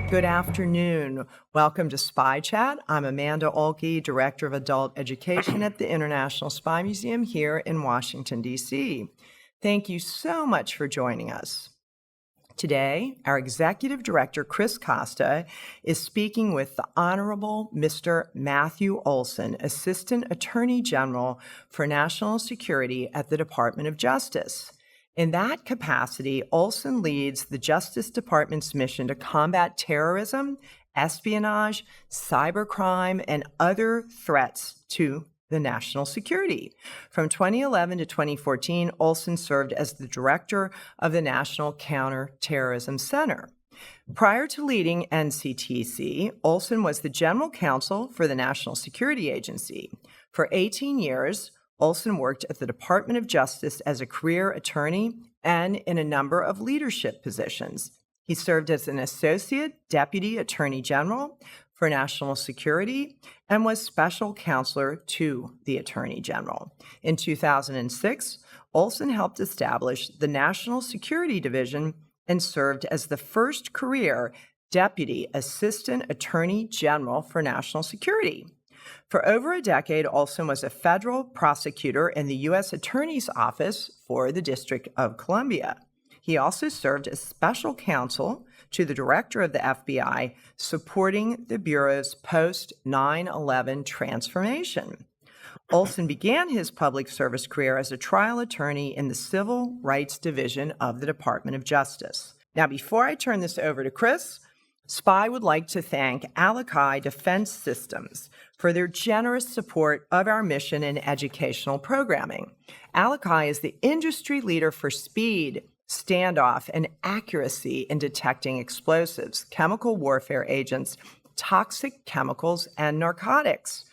Good afternoon. Welcome to Spy Chat. I'm Amanda Olkey, Director of Adult Education at the International Spy Museum here in Washington, D.C. Thank you so much for joining us. Today, our Executive Director, Chris Costa, is speaking with the Honorable Mr. Matthew Olsen, Assistant Attorney General for National Security at the Department of Justice. In that capacity, Olsen leads the Justice Department's mission to combat terrorism, espionage, cybercrime, and other threats to the national security. From 2011 to 2014, Olsen served as the director of the National Counterterrorism Center. Prior to leading NCTC, Olsen was the General Counsel for the National Security Agency. For 18 years, Olsen worked at the Department of Justice as a career attorney and in a number of leadership positions. He served as an Associate Deputy Attorney General for National Security and was Special Counselor to the Attorney General. In 2006, Olsen helped establish the National Security Division and served as the first career Deputy Assistant Attorney General for National Security. For over a decade, Olsen was a federal prosecutor in the U.S. Attorney's Office for the District of Columbia. He also served as special counsel to the director of the FBI, supporting the Bureau's post-9/11 transformation. Olsen began his public service career as a trial attorney in the Civil Rights Division of the Department of Justice. Now, before I turn this over to Chris, SPY would like to thank Alakai Defense Systems for their generous support of our mission and educational programming. Alakai is the industry leader for speed, standoff, and accuracy in detecting explosives, chemical warfare agents, toxic chemicals, and narcotics.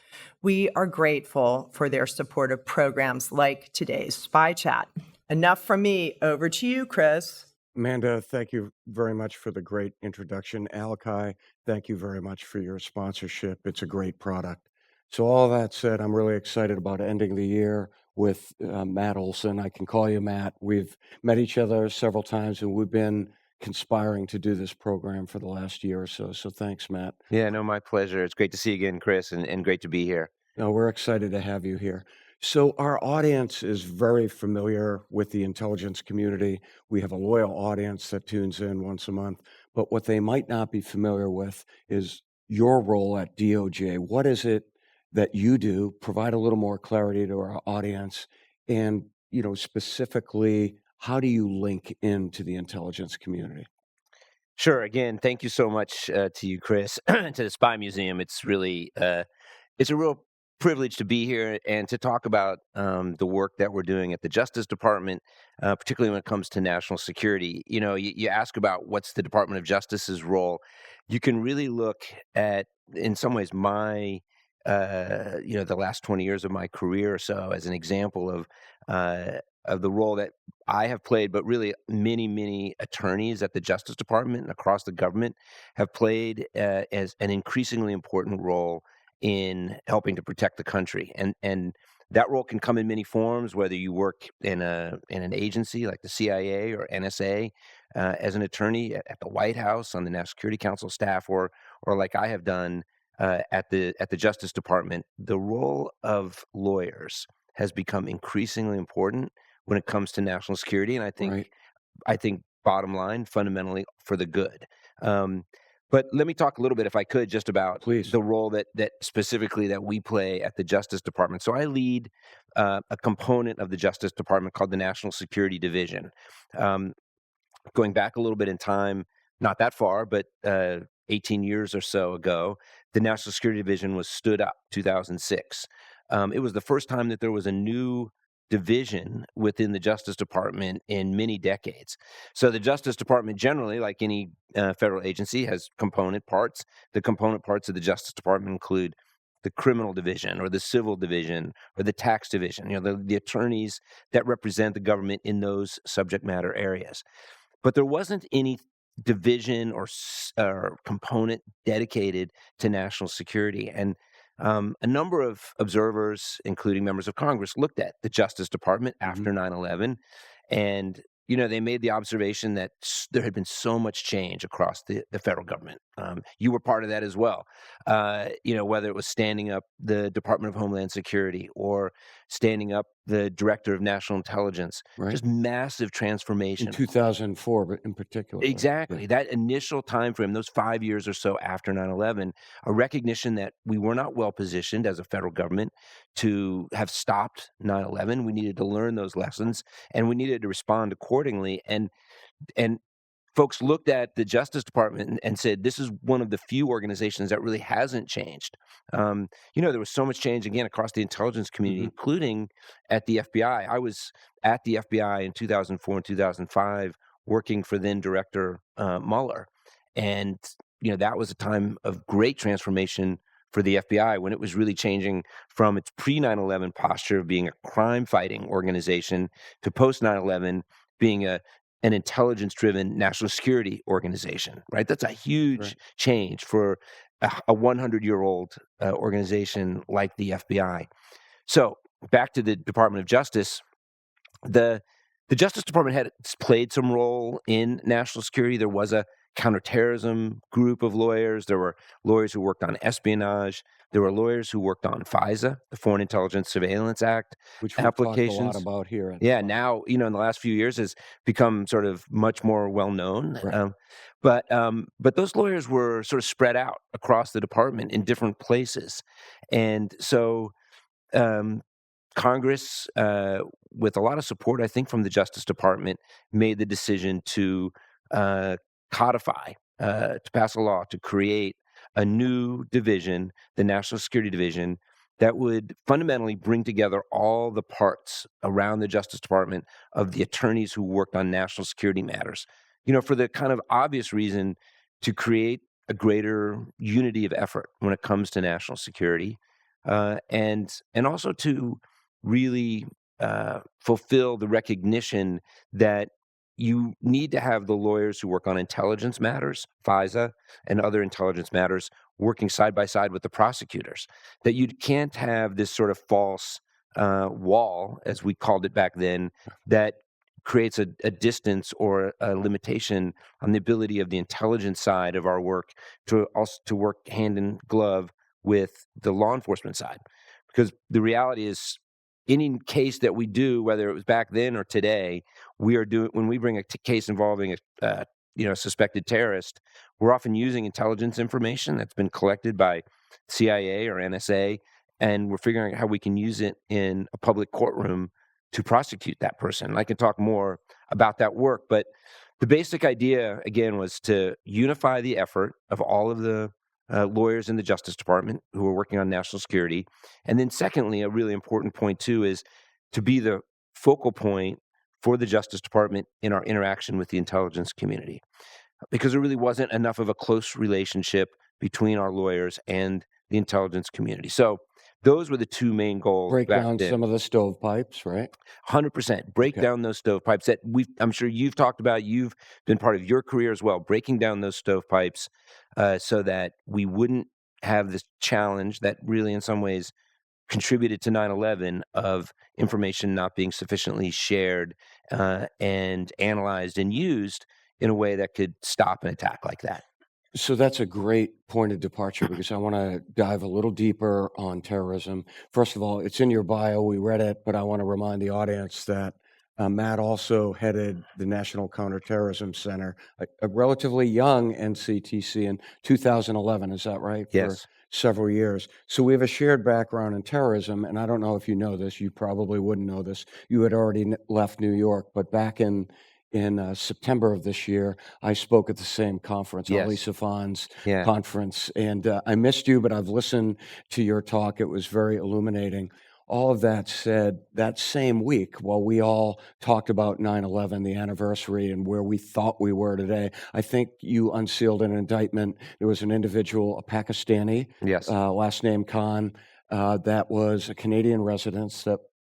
We are grateful for their support of programs like today's Spy Chat. Enough from me. Over to you, Chris. Amanda, thank you very much for the great introduction. Alakai, thank you very much for your sponsorship. It's a great product. So all that said, I'm really excited about ending the year with Matt Olsen. I can call you Matt. We've met each other several times, and we've been conspiring to do this program for the last year or so. So thanks, Matt. Yeah, no, my pleasure. It's great to see you again, Chris, and great to be here. No, we're excited to have you here. So our audience is very familiar with the intelligence community. We have a loyal audience that tunes in once a month. But what they might not be familiar with is your role at DOJ. What is it that you do? Provide a little more clarity to our audience. And, specifically, how do you link into the intelligence community? Sure. Again, thank you so much to you, Chris, to the Spy Museum. It's really, it's a real privilege to be here and to talk about the work that we're doing at the Justice Department, particularly when it comes to national security. You ask about what's the Department of Justice's role. You can really look at, in some ways, my, the last 20 years of my career or so as an example of the role that I have played, but really many, many attorneys at the Justice Department and across the government have played as an increasingly important role in helping to protect the country. And that role can come in many forms, whether you work in an agency like the CIA or NSA as an attorney at the White House on the National Security Council staff, or like I have done at the Justice Department. The role of lawyers has become increasingly important when it comes to national security, and I think bottom line, fundamentally for the good. But let me talk a little bit, if I could, just about the role that specifically that we play at the Justice Department. So I lead a component of the Justice Department called the National Security Division. Going back a little bit in time, not that far, but 18 years or so ago, the National Security Division was stood up, 2006. It was the first time that there was a new division within the Justice Department in many decades. So the Justice Department generally, like any federal agency, has component parts. The component parts of the Justice Department include the criminal division or the civil division or the tax division, the attorneys that represent the government in those subject matter areas. But there wasn't any division or component dedicated to national security. And a number of observers, including members of Congress, looked at the Justice Department after 9/11 and they made the observation that there had been so much change across the federal government. You were part of that as well. Whether it was standing up the Department of Homeland Security or standing up the Director of National Intelligence, Right. just massive transformation. In 2004, but in particular. Right? Exactly. Yeah. That initial time frame, those 5 years or so after 9/11, a recognition that we were not well positioned as a federal government to have stopped 9/11. We needed to learn those lessons, and we needed to respond accordingly. And folks looked at the Justice Department and said, this is one of the few organizations that really hasn't changed. There was so much change, again, across the intelligence community, Mhm. including at the FBI. I was at the FBI in 2004 and 2005, working for then Director Mueller. And, that was a time of great transformation for the FBI when it was really changing from its pre-9/11 posture of being a crime-fighting organization to post-9/11 being an intelligence-driven national security organization, right? That's a huge Right. change for a 100-year-old organization like the FBI. So back to the Department of Justice, the Justice Department had played some role in national security. There was a counterterrorism group of lawyers. There were lawyers who worked on espionage. There were lawyers who worked on FISA, the Foreign Intelligence Surveillance Act, Which we've talked a lot applications. about here. At Yeah, now, in the last few years has become sort of much more well known. Right. But those lawyers were sort of spread out across the department in different places. And so Congress, with a lot of support, I think, from the Justice Department, made the decision to codify, to pass a law to create a new division, the National Security Division, that would fundamentally bring together all the parts around the Justice Department of the attorneys who worked on national security matters, for the kind of obvious reason to create a greater unity of effort when it comes to national security, and also to really fulfill the recognition that you need to have the lawyers who work on intelligence matters, FISA, and other intelligence matters working side by side with the prosecutors. That you can't have this sort of false wall, as we called it back then, that creates a distance or a limitation on the ability of the intelligence side of our work to work hand in glove with the law enforcement side. Because the reality is, any case that we do, whether it was back then or today, we are doing when we bring a case involving a suspected terrorist, we're often using intelligence information that's been collected by CIA or NSA, and we're figuring out how we can use it in a public courtroom to prosecute that person. I can talk more about that work, but the basic idea, again, was to unify the effort of all of the lawyers in the Justice Department who are working on national security. And then secondly, a really important point too is to be the focal point for the Justice Department in our interaction with the intelligence community. Because there really wasn't enough of a close relationship between our lawyers and the intelligence community. So those were the two main goals. Break back down then. some of the stovepipes, right? 100%. Break down those stovepipes that I'm sure you've talked about. You've been part of your career as well, breaking down those stovepipes so that we wouldn't have this challenge that really in some ways contributed to 9/11 of information not being sufficiently shared and analyzed and used in a way that could stop an attack like that. So that's a great point of departure because I want to dive a little deeper on terrorism. First of all, it's in your bio. We read it, but I want to remind the audience that Matt also headed the National Counterterrorism Center, a relatively young NCTC in 2011. Is that right? Yes. For several years. So we have a shared background in terrorism, and I don't know if you know this. You probably wouldn't know this. You had already left New York, but back in September of this year, I spoke at the same conference, Yes. Ali Safan's Yeah. conference, and I missed you, but I've listened to your talk. It was very illuminating. All of that said, that same week, while we all talked about 9/11, the anniversary, and where we thought we were today, I think you unsealed an indictment. There was an individual, a Pakistani, Yes. last name Khan, that was a Canadian resident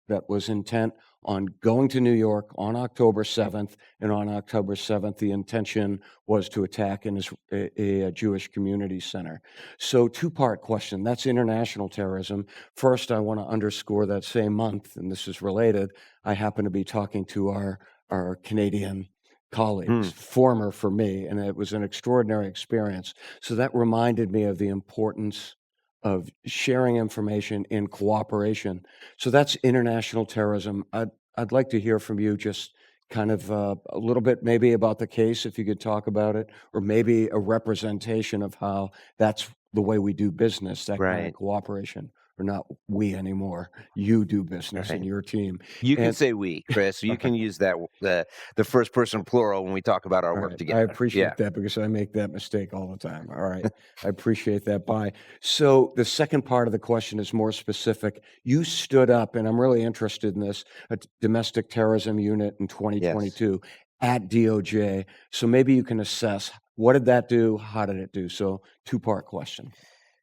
that was intent on going to New York on October 7th, and on October 7th, the intention was to attack a Jewish community center. So two-part question, that's international terrorism. First, I want to underscore that same month, and this is related, I happen to be talking to our our Canadian colleagues, Mm, former for me, and it was an extraordinary experience. So that reminded me of the importance of sharing information in cooperation. So that's international terrorism. I'd like to hear from you just kind of a little bit maybe about the case, if you could talk about it, or maybe a representation of how that's the way we do business, that kind of right, cooperation, or not we anymore. You do business in right. your team. You can And say we, Chris. You all can use that the first person plural when we talk about our work right. I together. Yeah. appreciate that because I make that mistake all the time. All right. I appreciate that. Bye. So the second part of the question is more specific. You stood up, and I'm really interested in this, a domestic terrorism unit in Yes. 2022 at DOJ. So maybe you can assess, what did that do? How did it do? So two-part question.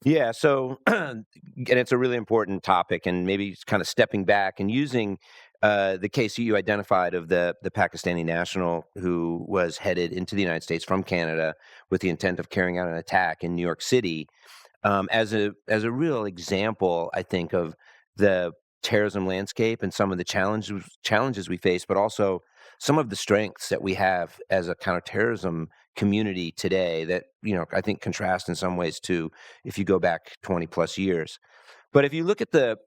Yeah. So, and it's a really important topic, and maybe kind of stepping back and using the case you identified of the Pakistani national who was headed into the United States from Canada with the intent of carrying out an attack in New York City, as a real example, I think, of the terrorism landscape and some of the challenges we face, but also some of the strengths that we have as a counterterrorism community today that, I think contrast in some ways to if you go back 20 plus years. But if you look at the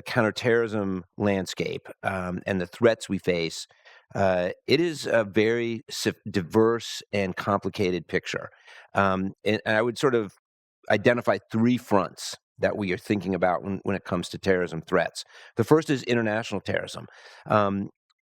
counterterrorism landscape and the threats we face, it is a very diverse and complicated picture. And I would sort of identify three fronts that we are thinking about when it comes to terrorism threats. The first is international terrorism. Um,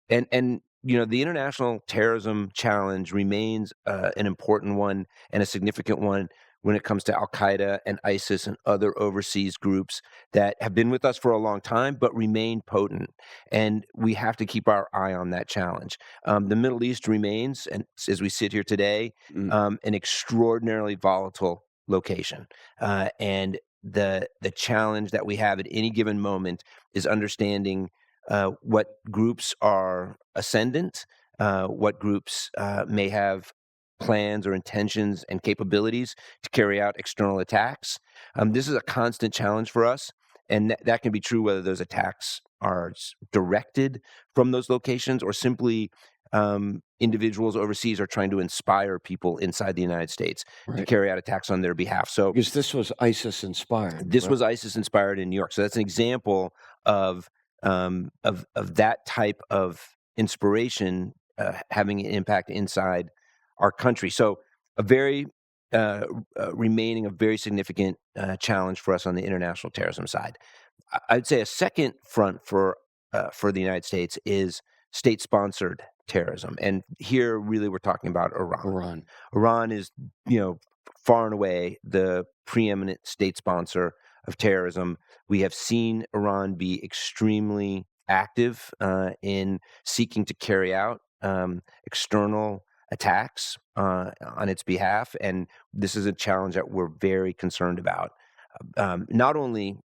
and the international terrorism challenge remains an important one and a significant one when it comes to Al Qaeda and ISIS and other overseas groups that have been with us for a long time but remain potent. And we have to keep our eye on that challenge. The Middle East remains, and as we sit here today, Mm, an extraordinarily volatile location. And the challenge that we have at any given moment is understanding what groups are ascendant, what groups may have plans or intentions and capabilities to carry out external attacks. This is a constant challenge for us, and that can be true whether those attacks are directed from those locations or simply individuals overseas are trying to inspire people inside the United States to right. carry out attacks on their behalf. So Because this was ISIS inspired, this right? was ISIS inspired in New York. So that's an example of that type of inspiration having an impact inside our country. So a very remaining a very significant challenge for us on the international terrorism side. I'd say a second front for the United States is state-sponsored terrorism, and here really we're talking about Iran. Iran. Iran is, far and away the preeminent state sponsor of terrorism. We have seen Iran be extremely active in seeking to carry out external attacks on its behalf, and this is a challenge that we're very concerned about. Not only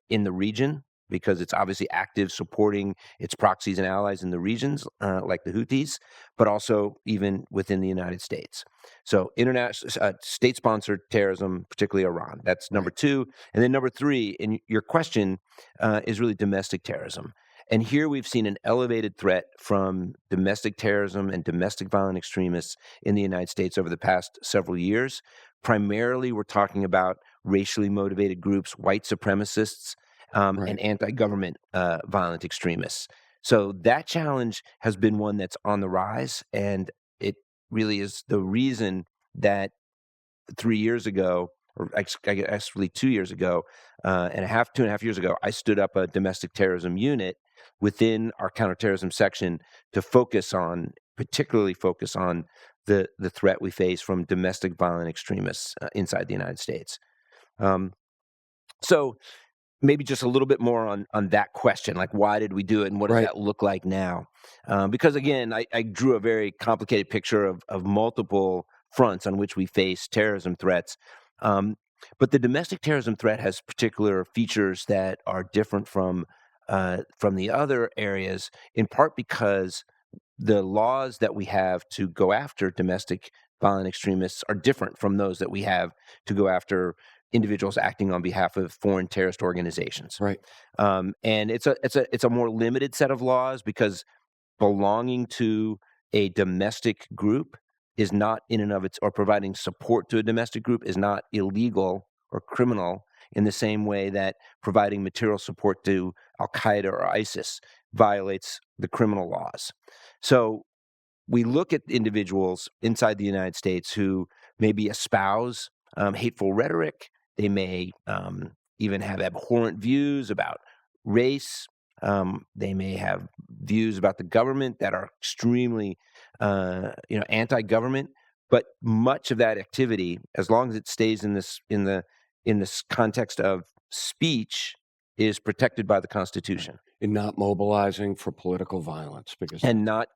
in the region, because it's obviously active supporting its proxies and allies in the regions, like the Houthis, but also even within the United States. So, international state-sponsored terrorism, particularly Iran. That's number Right. two, and then number three. And your question is really domestic terrorism. And here we've seen an elevated threat from domestic terrorism and domestic violent extremists in the United States over the past several years. Primarily, we're talking about racially motivated groups, white supremacists, Right. and anti-government violent extremists. So that challenge has been one that's on the rise, and it really is the reason that 3 years ago, or actually 2 years ago, 2.5 years ago, I stood up a domestic terrorism unit within our counterterrorism section to particularly focus on the threat we face from domestic violent extremists inside the United States. Um, so maybe just a little bit more on that question, like why did we do it and what does Right. that look like now? Because again, I drew a very complicated picture of multiple fronts on which we face terrorism threats. But the domestic terrorism threat has particular features that are different from the other areas, in part because the laws that we have to go after domestic violent extremists are different from those that we have to go after individuals acting on behalf of foreign terrorist organizations. Right. And it's a more limited set of laws because belonging to a domestic group is not in and of its, or providing support to a domestic group is not illegal or criminal in the same way that providing material support to Al-Qaeda or ISIS violates the criminal laws. So we look at individuals inside the United States who maybe espouse hateful rhetoric. They may even have abhorrent views about race. They may have views about the government that are extremely, anti-government. But much of that activity, as long as it stays in this context of speech, is protected by the Constitution. In not mobilizing for political violence, and not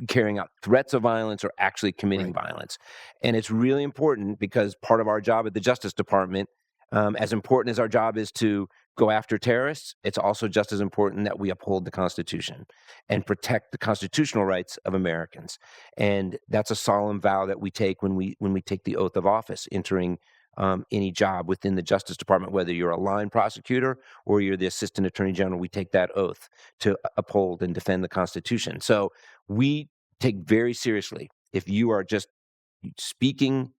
carrying out threats of violence or actually committing violence. And it's really important because part of our job at the Justice Department, as important as our job is to go after terrorists, it's also just as important that we uphold the Constitution and protect the constitutional rights of Americans. And that's a solemn vow that we take when we take the oath of office, entering any job within the Justice Department, whether you're a line prosecutor or you're the Assistant Attorney General. We take that oath to uphold and defend the Constitution. So we take very seriously, if you are just speaking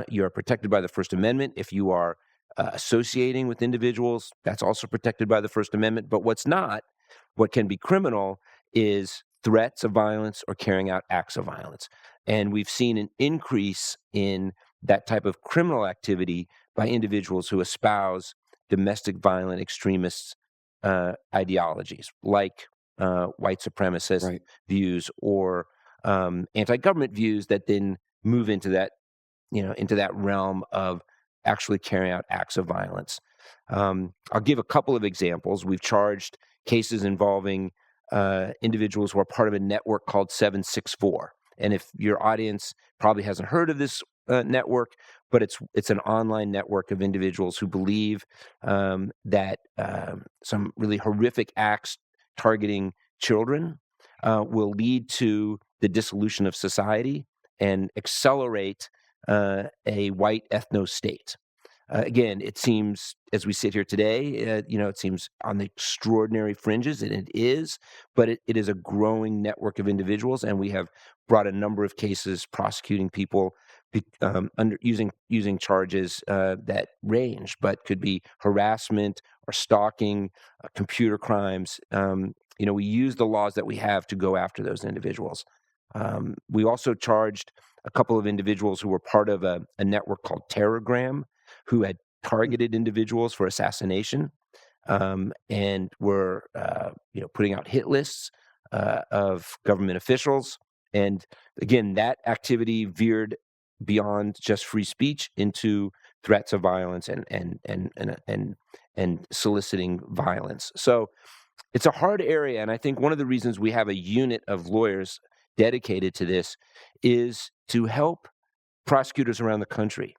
you are protected by the First Amendment. If you are associating with individuals, that's also protected by the First Amendment. But what can be criminal is threats of violence or carrying out acts of violence. And we've seen an increase in that type of criminal activity by individuals who espouse domestic violent extremist ideologies, like white supremacist views or anti-government views that then move into that realm of actually carrying out acts of violence. I'll give a couple of examples. We've charged cases involving individuals who are part of a network called 764. And if your audience probably hasn't heard of this network, but it's an online network of individuals who believe that some really horrific acts targeting children will lead to the dissolution of society and accelerate a white ethno-state. Again, it seems, as we sit here today, it seems on the extraordinary fringes, and it is, but it is a growing network of individuals, and we have brought a number of cases prosecuting people using charges that range, but could be harassment or stalking, computer crimes. We use the laws that we have to go after those individuals. We also charged a couple of individuals who were part of a network called Terrorgram, who had targeted individuals for assassination, and were putting out hit lists of government officials. And again, that activity veered beyond just free speech into threats of violence and soliciting violence. So it's a hard area, and I think one of the reasons we have a unit of lawyers dedicated to this is to help prosecutors around the country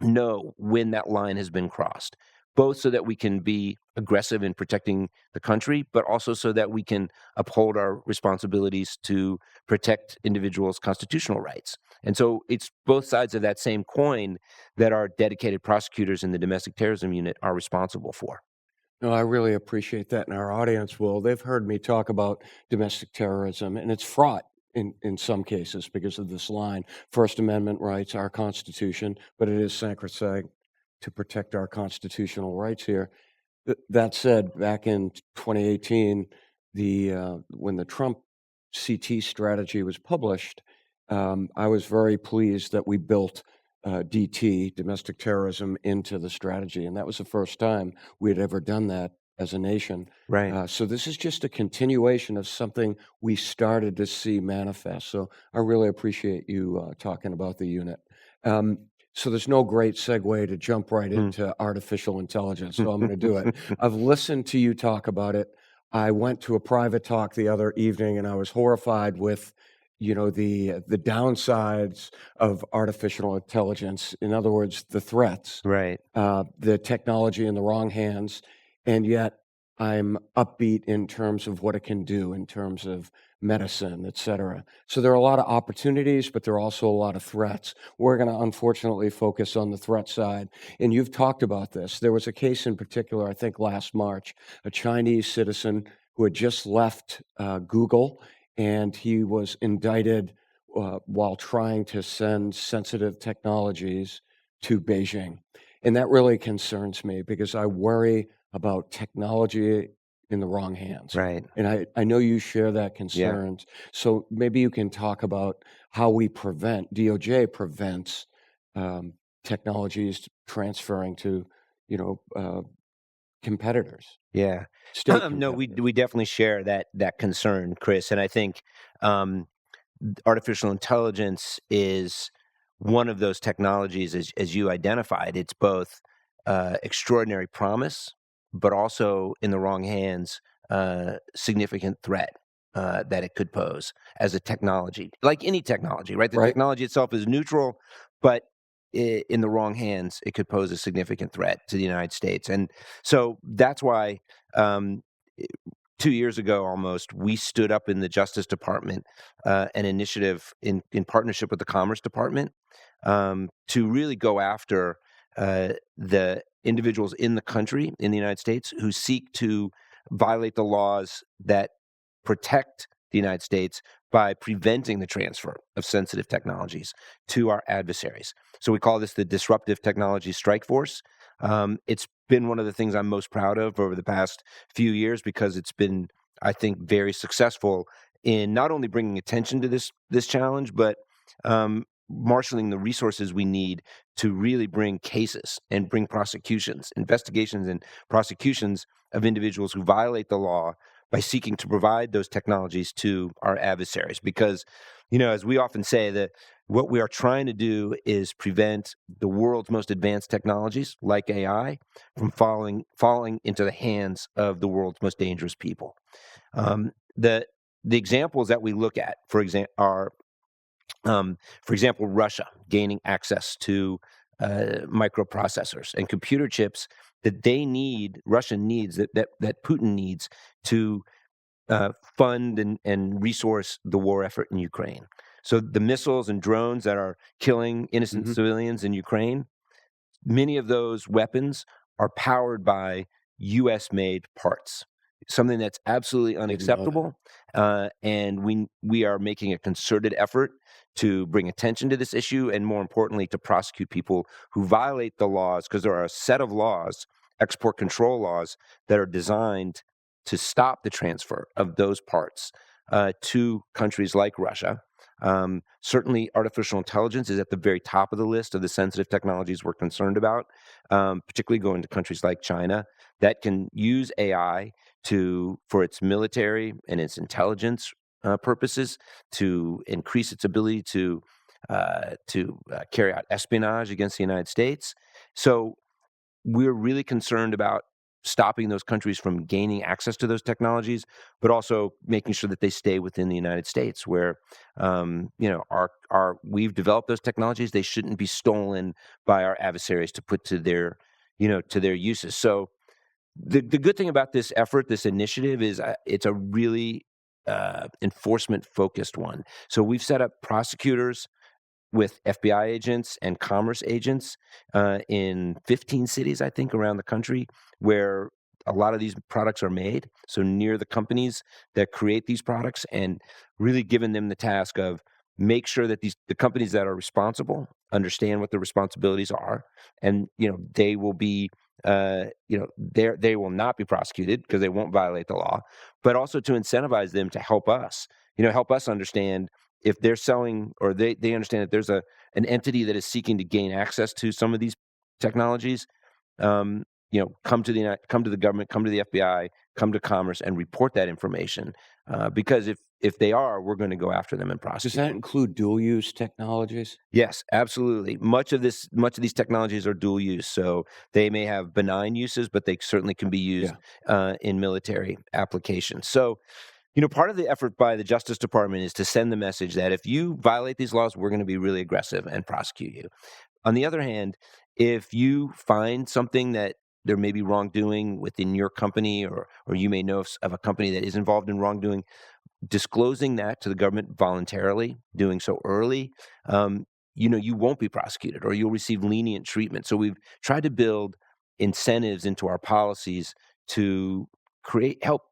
know when that line has been crossed, both so that we can be aggressive in protecting the country, but also so that we can uphold our responsibilities to protect individuals' constitutional rights. And so it's both sides of that same coin that our dedicated prosecutors in the Domestic Terrorism Unit are responsible for. No, I really appreciate that. And our audience will. They've heard me talk about domestic terrorism, and it's fraught in some cases because of this line. First Amendment rights, our Constitution, but it is sacrosanct to protect our constitutional rights here. That said, back in 2018, when the Trump CT strategy was published, I was very pleased that we built DT, domestic terrorism, into the strategy. And that was the first time we had ever done that as a nation. Right. So this is just a continuation of something we started to see manifest. So I really appreciate you talking about the unit. So there's no great segue to jump right into artificial intelligence. So I'm going to do it. I've listened to you talk about it. I went to a private talk the other evening, and I was horrified with the downsides of artificial intelligence. In other words, the threats, Right. the technology in the wrong hands, and yet I'm upbeat in terms of what it can do in terms of medicine, et cetera. So there are a lot of opportunities, but there are also a lot of threats. We're going to unfortunately focus on the threat side. And you've talked about this. There was a case in particular, I think last March, a Chinese citizen who had just left Google, and he was indicted while trying to send sensitive technologies to Beijing. And that really concerns me because I worry about technology in the wrong hands. Right. And I know you share that concerns. So maybe you can talk about how we DOJ prevents technologies transferring to, competitors. Yeah. State No, we competitors. we definitely share that concern, Chris. And I think artificial intelligence is one of those technologies, as you identified. It's both extraordinary promise, but also in the wrong hands, significant threat that it could pose as a technology, like any technology, right? The Right. technology itself is neutral, but in the wrong hands, it could pose a significant threat to the United States. And so that's why um, 2 years ago almost, we stood up in the Justice Department an initiative in partnership with the Commerce Department to really go after the individuals in the country, in the United States, who seek to violate the laws that protect the United States by preventing the transfer of sensitive technologies to our adversaries. So we call this the Disruptive Technology Strike Force. It's been one of the things I'm most proud of over the past few years because it's been, I think, very successful in not only bringing attention to this challenge, but marshaling the resources we need to really bring cases and bring prosecutions, investigations and prosecutions of individuals who violate the law by seeking to provide those technologies to our adversaries. Because, as we often say, that what we are trying to do is prevent the world's most advanced technologies, like AI, from falling into the hands of the world's most dangerous people. The examples that we look at, for example, are Russia gaining access to microprocessors and computer chips that Russia needs, that Putin needs to fund and resource the war effort in Ukraine. So the missiles and drones that are killing innocent civilians in Ukraine, many of those weapons are powered by U.S.-made parts, something that's absolutely unacceptable. And we are making a concerted effort to bring attention to this issue and, more importantly, to prosecute people who violate the laws, because there are a set of laws, export control laws, that are designed to stop the transfer of those parts to countries like Russia. Certainly, artificial intelligence is at the very top of the list of the sensitive technologies we're concerned about, particularly going to countries like China that can use AI for its military and its intelligence purposes, to increase its ability to carry out espionage against the United States. So we're really concerned about stopping those countries from gaining access to those technologies, but also making sure that they stay within the United States, where we've developed those technologies. They shouldn't be stolen by our adversaries to put to their uses. So the good thing about this effort, this initiative, is it's a really enforcement focused one. So we've set up prosecutors with FBI agents and commerce agents in 15 cities, I think, around the country, where a lot of these products are made. So near the companies that create these products, and really giving them the task of make sure that the companies that are responsible understand what their responsibilities are, and they will be they will not be prosecuted because they won't violate the law, but also to incentivize them to help us understand if they're selling, or they understand that there's an entity that is seeking to gain access to some of these technologies. Come to the government, come to the FBI, come to Commerce, and report that information. Because if they are, we're going to go after them and prosecute. Does that include dual use technologies? Yes, absolutely. Much of these technologies are dual use, so they may have benign uses, but they certainly can be used in military applications. So, part of the effort by the Justice Department is to send the message that if you violate these laws, we're going to be really aggressive and prosecute you. On the other hand, if you find something that there may be wrongdoing within your company, or you may know of a company that is involved in wrongdoing, disclosing that to the government voluntarily, doing so early, you won't be prosecuted, or you'll receive lenient treatment. So we've tried to build incentives into our policies to help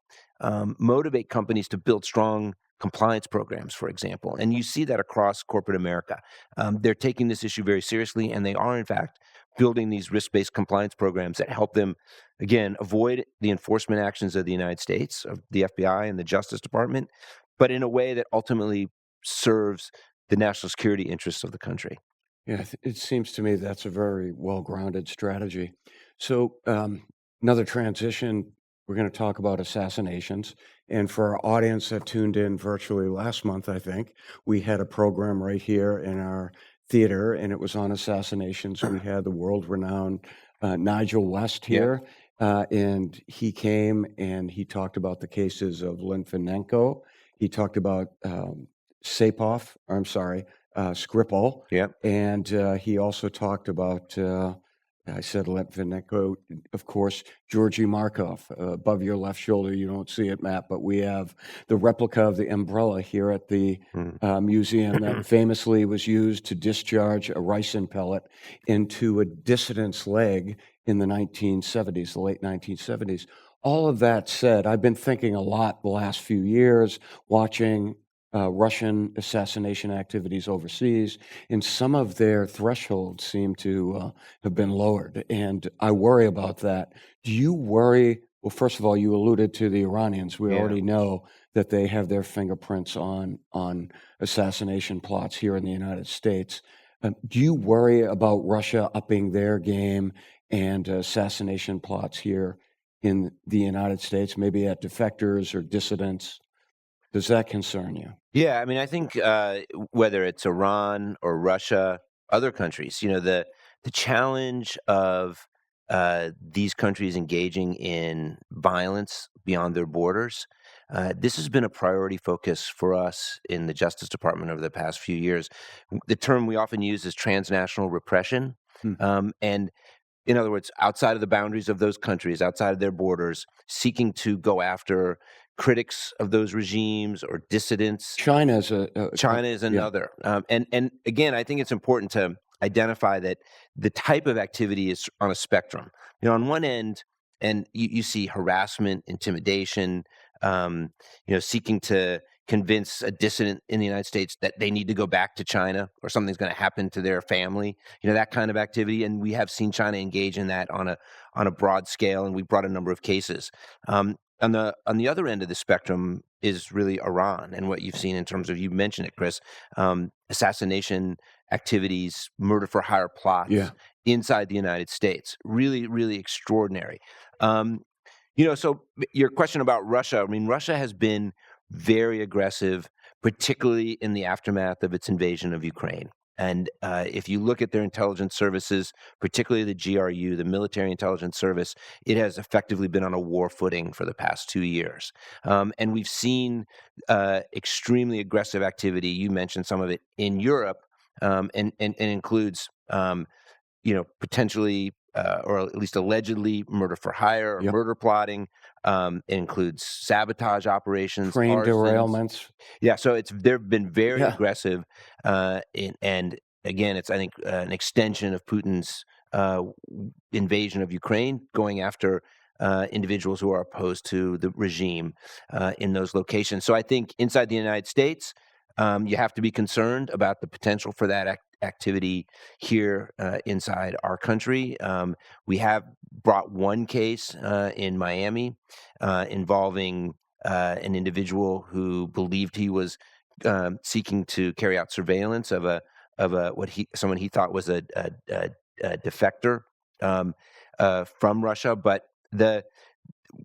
motivate companies to build strong compliance programs, for example. And you see that across corporate America. They're taking this issue very seriously, and they are, in fact, building these risk-based compliance programs that help them, again, avoid the enforcement actions of the United States, of the FBI and the Justice Department, but in a way that ultimately serves the national security interests of the country. Yeah, it seems to me that's a very well-grounded strategy. So, another transition, we're going to talk about assassinations. And for our audience that tuned in virtually last month, I think, we had a program right here in our theater, and it was on assassinations. We had the world-renowned Nigel West here, and he came and he talked about the cases of Litvinenko. He talked about Skripal. Yep. And he also talked about, I said Litvinenko, of course, Georgy Markov. Above your left shoulder, you don't see it, Matt, but we have the replica of the umbrella here at the museum that famously was used to discharge a ricin pellet into a dissident's leg in the 1970s, the late 1970s. All of that said, I've been thinking a lot the last few years, watching Russian assassination activities overseas, and some of their thresholds seem to have been lowered, and I worry about that. Do you worry? Well, first of all, you alluded to the Iranians. We already know that they have their fingerprints on assassination plots here in the United States. Do you worry about Russia upping their game and assassination plots here in the United States, maybe at defectors or dissidents? Does that concern you? Yeah, I mean, I think whether it's Iran or Russia, other countries, the challenge of these countries engaging in violence beyond their borders, this has been a priority focus for us in the Justice Department over the past few years. The term we often use is transnational repression. And in other words, outside of the boundaries of those countries, outside of their borders, seeking to go after critics of those regimes or dissidents. China is another. And again, I think it's important to identify that the type of activity is on a spectrum. On one end, and you see harassment, intimidation, seeking to convince a dissident in the United States that they need to go back to China or something's going to happen to their family, that kind of activity. And we have seen China engage in that on a broad scale, and we brought a number of cases. On the other end of the spectrum is really Iran, and what you've seen in terms of, you mentioned it, Chris, assassination activities, murder for hire plots inside the United States. Really, really extraordinary. So your question about Russia, I mean, Russia has been very aggressive, particularly in the aftermath of its invasion of Ukraine. And if you look at their intelligence services, particularly the GRU, the Military Intelligence Service, it has effectively been on a war footing for the past 2 years. And we've seen extremely aggressive activity. You mentioned some of it in Europe, and includes, potentially, or at least allegedly, murder for hire or murder plotting. It includes sabotage operations, train arsons. derailments. Yeah, so they've been very aggressive, and again, it's, I think, an extension of Putin's invasion of Ukraine, going after individuals who are opposed to the regime in those locations. So I think inside the United States, you have to be concerned about the potential for that activity here inside our country. We have brought one case in Miami involving an individual who believed he was seeking to carry out surveillance of someone he thought was a defector from Russia. But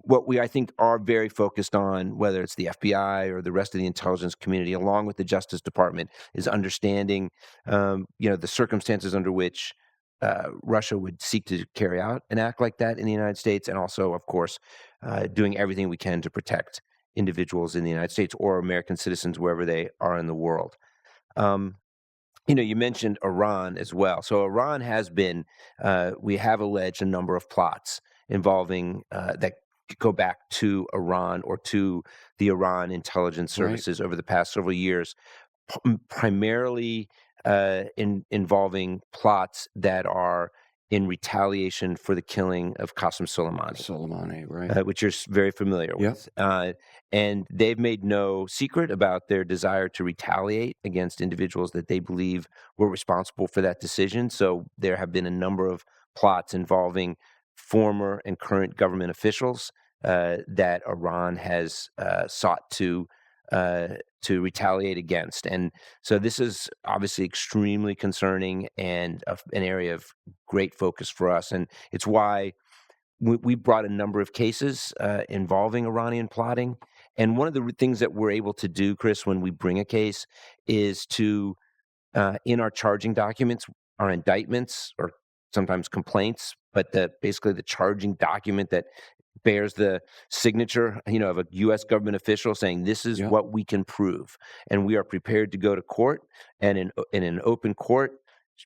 what we, I think, are very focused on, whether it's the FBI or the rest of the intelligence community, along with the Justice Department, is understanding, the circumstances under which Russia would seek to carry out an act like that in the United States, and also, of course, doing everything we can to protect individuals in the United States or American citizens wherever they are in the world. You mentioned Iran as well. So Iran has been, we have alleged a number of plots involving that go back to Iran or to the Iran intelligence services over the past several years, primarily involving plots that are in retaliation for the killing of Qasem Soleimani, Soleimani, right? which you're very familiar Yep. with. And they've made no secret about their desire to retaliate against individuals that they believe were responsible for that decision. So there have been a number of plots involving former and current government officials that Iran has sought to retaliate against. And so this is obviously extremely concerning and an area of great focus for us. And it's why we brought a number of cases involving Iranian plotting. And one of the things that we're able to do, Chris, when we bring a case is to, in our charging documents, our indictments or sometimes complaints, but basically the charging document that bears the signature, of a U.S. government official saying this is what we can prove, and we are prepared to go to court and in an open court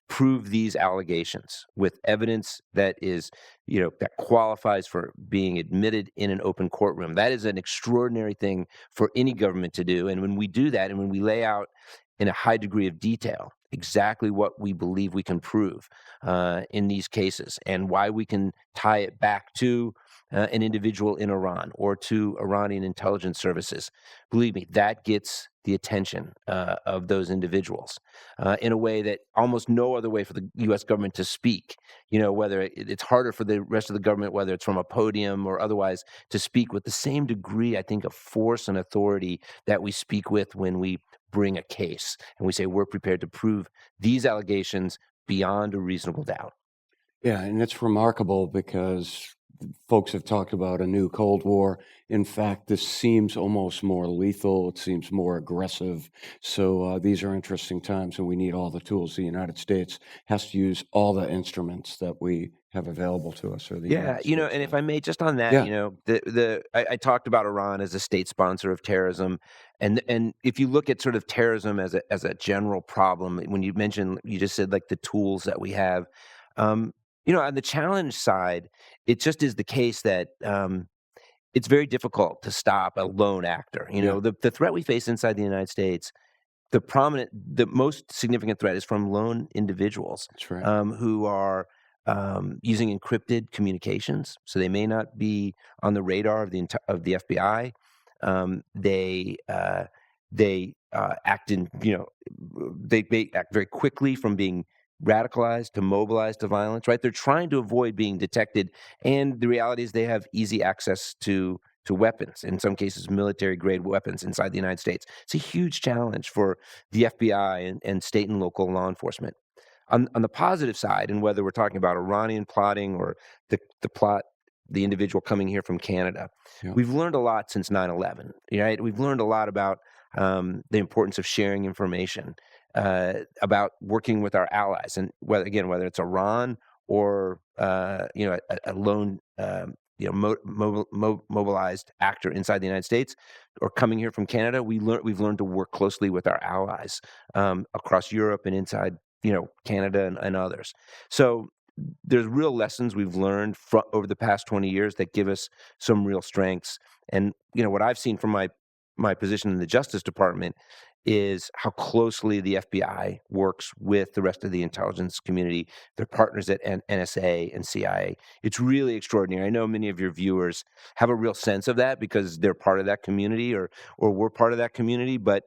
prove these allegations with evidence that is, that qualifies for being admitted in an open courtroom. That is an extraordinary thing for any government to do, and when we do that, and when we lay out in a high degree of detail exactly what we believe we can prove in these cases and why we can tie it back to an individual in Iran or to Iranian intelligence services. Believe me, that gets the attention of those individuals in a way that almost no other way for the U.S. government to speak. Whether it's harder for the rest of the government, whether it's from a podium or otherwise, to speak with the same degree, I think, of force and authority that we speak with when we bring a case and we say we're prepared to prove these allegations beyond a reasonable doubt. Yeah, and it's remarkable because folks have talked about a new Cold War. In fact, this seems almost more lethal. It seems more aggressive. So these are interesting times, and we need all the tools. The United States has to use all the instruments that we have available to us. Or the United States and if I may, just on that, I talked about Iran as a state sponsor of terrorism, and if you look at sort of terrorism as a general problem, when you just said like the tools that we have. On the challenge side, it just is the case that it's very difficult to stop a lone actor. The threat we face inside the United States, the most significant threat is from lone individuals. That's right. Who are using encrypted communications, so they may not be on the radar of the FBI. They act in, they act very quickly from being radicalized to mobilized to violence, right? They're trying to avoid being detected. And the reality is they have easy access to weapons, in some cases, military-grade weapons inside the United States. It's a huge challenge for the FBI and state and local law enforcement. On the positive side, and whether we're talking about Iranian plotting or the individual coming here from Canada, we've learned a lot since 9/11, right? We've learned a lot about the importance of sharing information, about working with our allies, and whether it's Iran or a lone mobilized actor inside the United States or coming here from Canada, we've learned to work closely with our allies across Europe and inside Canada and others. So there's real lessons we've learned over the past 20 years that give us some real strengths. And what I've seen from my position in the Justice Department is how closely the FBI works with the rest of the intelligence community, their partners at NSA and CIA. It's really extraordinary. I know many of your viewers have a real sense of that because they're part of that community or we're part of that community. But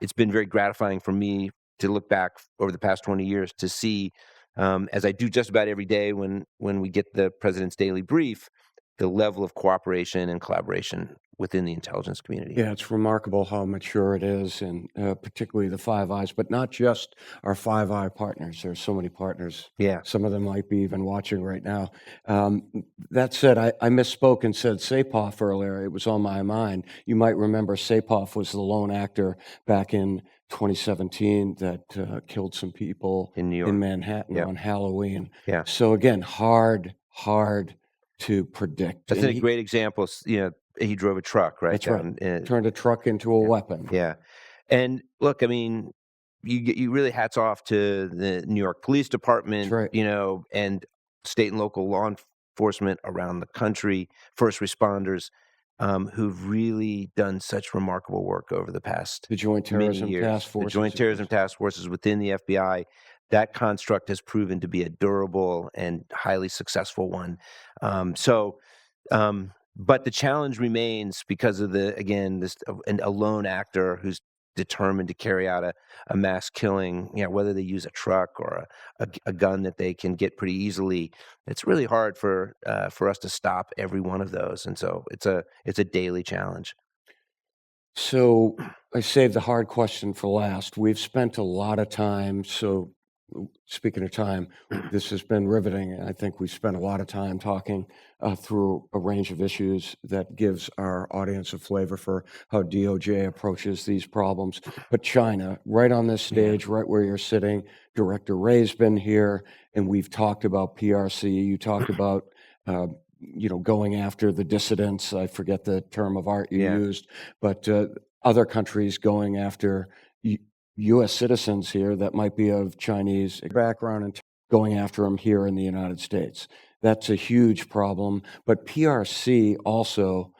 it's been very gratifying for me to look back over the past 20 years to see, as I do just about every day when we get the President's Daily Brief, the level of cooperation and collaboration within the intelligence community. Yeah, it's remarkable how mature it is, and particularly the Five Eyes, but not just our Five Eye partners. There's so many partners. Yeah. Some of them might be even watching right now. That said, I misspoke and said Sapoff earlier. It was on my mind. You might remember Sapoff was the lone actor back in 2017 that killed some people in New York, in Manhattan on Halloween. Yeah. So again, hard to predict. That's a great example. He drove a truck, right? That's right. Turned a truck into a weapon. Yeah. And look, I mean, you really hats off to the New York Police Department, That's right. And state and local law enforcement around the country, first responders, who've really done such remarkable work over the past The Joint Terrorism many years. Task Force. The Joint Terrorism Task Forces within the FBI. that construct has proven to be a durable and highly successful one. But the challenge remains because of a lone actor who's determined to carry out a mass killing, whether they use a truck or a gun that they can get pretty easily. It's really hard for us to stop every one of those, and so it's a daily challenge. So I saved the hard question for last. We've spent a lot of time. So speaking of time, this has been riveting. I think we've spent a lot of time talking through a range of issues that gives our audience a flavor for how DOJ approaches these problems. But China, right on this stage, right where you're sitting, Director Ray's been here, and we've talked about PRC. You talked about going after the dissidents. I forget the term of art you used, but other countries going after U.S. citizens here that might be of Chinese background and going after them here in the United States. That's a huge problem. But PRC also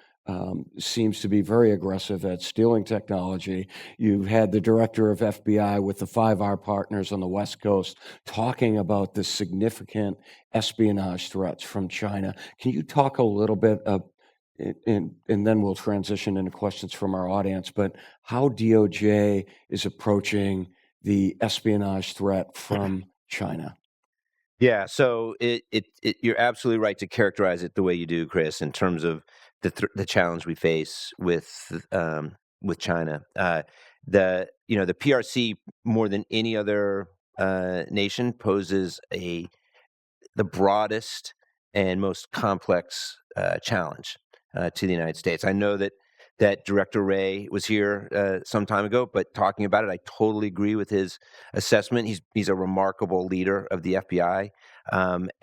seems to be very aggressive at stealing technology. You've had the director of FBI with the 5R partners on the West Coast talking about the significant espionage threats from China. Can you talk a little bit and then we'll transition into questions from our audience, but how DOJ is approaching the espionage threat from China? Yeah, so you're absolutely right to characterize it the way you do, Chris, in terms of the challenge we face with China. The PRC, more than any other nation, poses the broadest and most complex challenge to the United States. I know that Director Ray was here some time ago, but talking about it, I totally agree with his assessment. He's a remarkable leader of the FBI,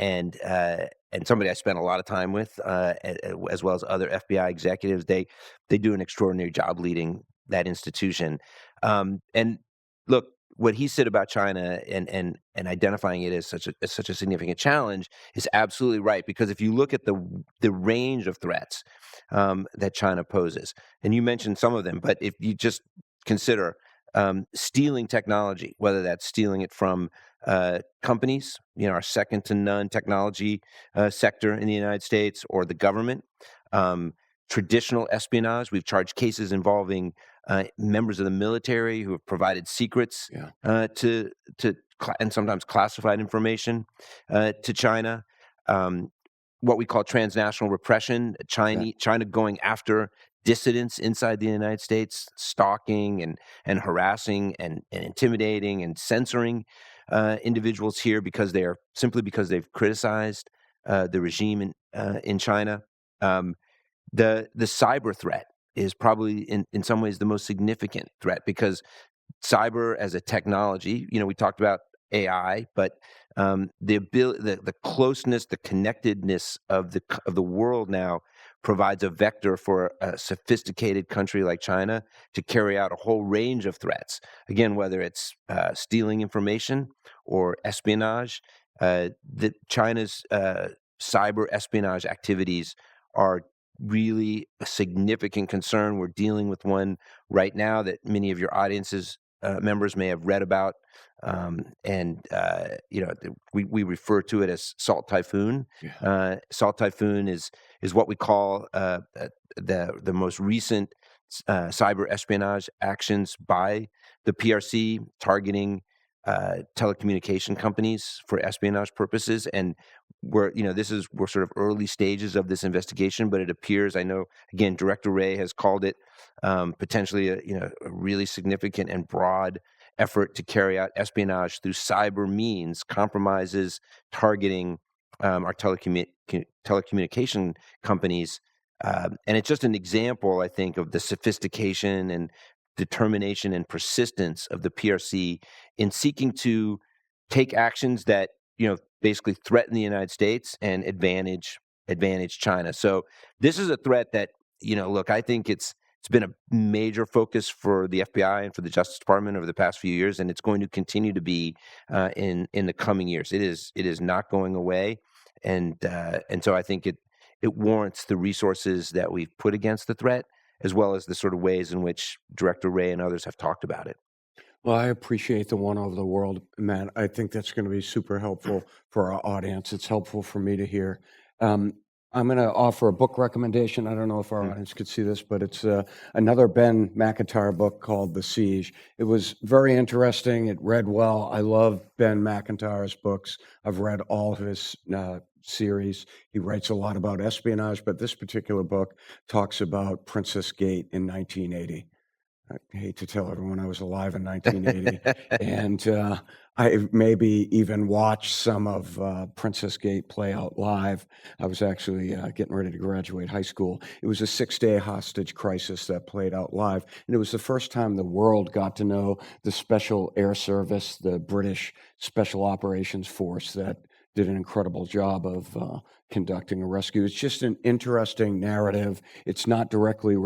and somebody I spent a lot of time with, as well as other FBI executives. They do an extraordinary job leading that institution. And look, what he said about China and identifying it as such a significant challenge is absolutely right, because if you look at the range of threats that China poses, and you mentioned some of them, but if you just consider stealing technology, whether that's stealing it from companies, our second to none technology sector in the United States, or the government, traditional espionage. We've charged cases involving members of the military who have provided secrets to and sometimes classified information to China. What we call transnational repression, China going after dissidents inside the United States, stalking and harassing and intimidating and censoring individuals here because they've criticized the regime in China. The cyber threat is probably in some ways the most significant threat, because cyber as a technology, we talked about AI, but the ability, the closeness, the connectedness of the world now provides a vector for a sophisticated country like China to carry out a whole range of threats. Again, whether it's stealing information or espionage, China's cyber espionage activities are really a significant concern. We're dealing with one right now that many of your audience's members may have read about, we refer to it as Salt Typhoon. Salt Typhoon is what we call the most recent cyber espionage actions by the PRC targeting telecommunication companies for espionage purposes. And we're sort of early stages of this investigation, but it appears, I know, again, Director Ray has called it potentially a really significant and broad effort to carry out espionage through cyber means, compromises targeting our telecommunication companies. And it's just an example, I think, of the sophistication and determination and persistence of the PRC in seeking to take actions that basically threaten the United States and advantage China. So this is a threat that look, I think it's been a major focus for the FBI and for the Justice Department over the past few years, and it's going to continue to be in the coming years. It is not going away, and so I think it warrants the resources that we've put against the threat, as well as the sort of ways in which Director Ray and others have talked about it. Well, I appreciate the one over the world, Matt. I think that's going to be super helpful for our audience. It's helpful for me to hear. Um, I'm going to offer a book recommendation. I don't know if our audience could see this, but it's another Ben McIntyre book called The Siege. It was very interesting. It read well. I love Ben McIntyre's books. I've read all of his series. He writes a lot about espionage, but this particular book talks about Princess Gate in 1980. I hate to tell everyone I was alive in 1980, and I maybe even watched some of Princess Gate play out live. I was actually getting ready to graduate high school. It was a 6-day hostage crisis that played out live, and it was the first time the world got to know the Special Air Service, the British Special Operations Force that did an incredible job of conducting a rescue. It's just an interesting narrative. It's not directly